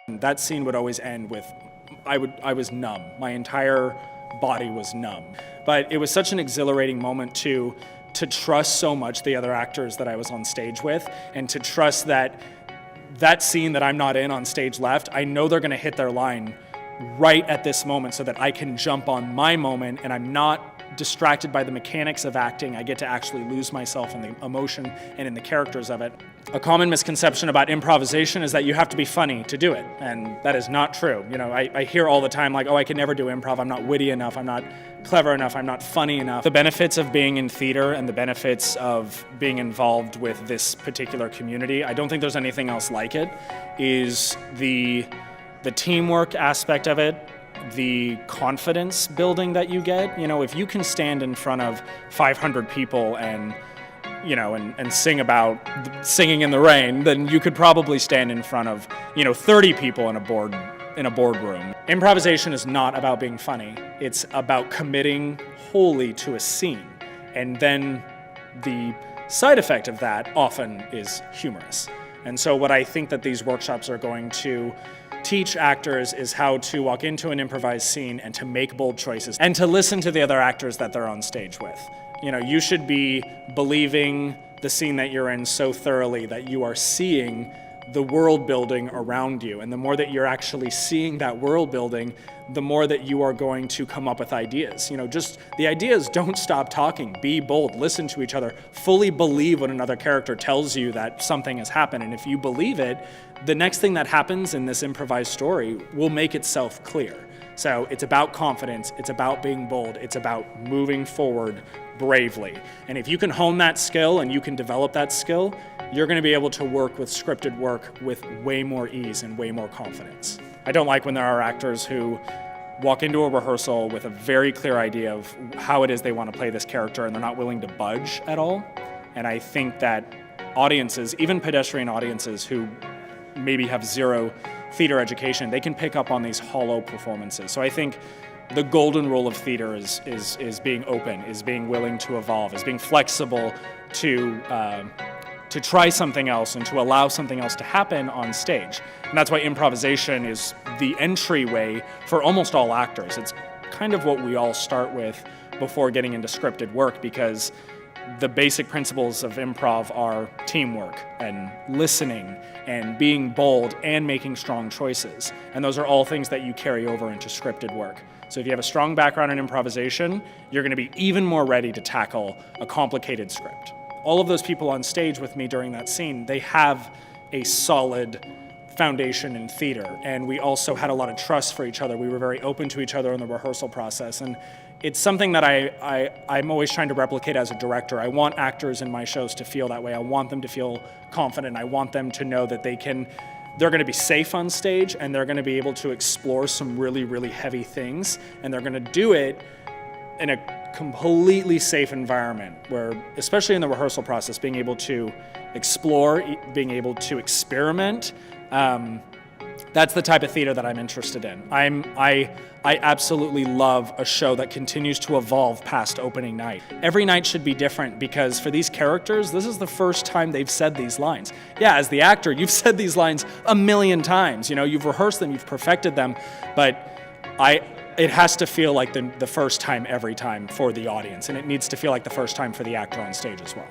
That scene would always end with, I was numb. My entire body was numb. But it was such an exhilarating moment to trust so much the other actors that I was on stage with, and to trust that scene that I'm not in on stage left, I know they're gonna hit their line right at this moment so that I can jump on my moment and I'm not distracted by the mechanics of acting. I get to actually lose myself in the emotion and in the characters of it. A common misconception about improvisation is that you have to be funny to do it, and that is not true. You know, I hear all the time like, oh, I can never do improv, I'm not witty enough, I'm not clever enough, I'm not funny enough. The benefits of being in theater and the benefits of being involved with this particular community, I don't think there's anything else like it, is the teamwork aspect of it, the confidence building that you get. You know, if you can stand in front of 500 people and sing about singing in the rain, then you could probably stand in front of, 30 people in a boardroom. Improvisation is not about being funny. It's about committing wholly to a scene. And then the side effect of that often is humorous. And so what I think that these workshops are going to teach actors is how to walk into an improvised scene and to make bold choices and to listen to the other actors that they're on stage with. You know, you should be believing the scene that you're in so thoroughly that you are seeing the world building around you. And the more that you're actually seeing that world building, the more that you are going to come up with ideas. Just the ideas don't stop talking. Be bold, listen to each other, fully believe when another character tells you that something has happened. And if you believe it, the next thing that happens in this improvised story will make itself clear. So it's about confidence, it's about being bold, it's about moving forward bravely. And if you can hone that skill and you can develop that skill, you're going to be able to work with scripted work with way more ease and way more confidence. I don't like when there are actors who walk into a rehearsal with a very clear idea of how it is they want to play this character and they're not willing to budge at all. And I think that audiences, even pedestrian audiences who maybe have zero theater education, they can pick up on these hollow performances. So I think the golden rule of theater is being open, is being willing to evolve, is being flexible to try something else and to allow something else to happen on stage. And that's why improvisation is the entryway for almost all actors. It's kind of what we all start with before getting into scripted work, because the basic principles of improv are teamwork and listening and being bold and making strong choices. And those are all things that you carry over into scripted work. So if you have a strong background in improvisation, you're going to be even more ready to tackle a complicated script. All of those people on stage with me during that scene, they have a solid foundation in theater, and we also had a lot of trust for each other. We were very open to each other in the rehearsal process, and it's something that I'm always trying to replicate as a director. I want actors in my shows to feel that way. I want them to feel confident. I want them to know that they're going to be safe on stage, and they're going to be able to explore some really, really heavy things, and they're going to do it in a completely safe environment where, especially in the rehearsal process, being able to explore, being able to experiment, that's the type of theater that I'm interested in. I absolutely love a show that continues to evolve past opening night. Every night should be different, because for these characters, this is the first time they've said these lines. Yeah, as the actor, you've said these lines a million times. You've rehearsed them, you've perfected them, but it has to feel like the first time every time for the audience, and it needs to feel like the first time for the actor on stage as well.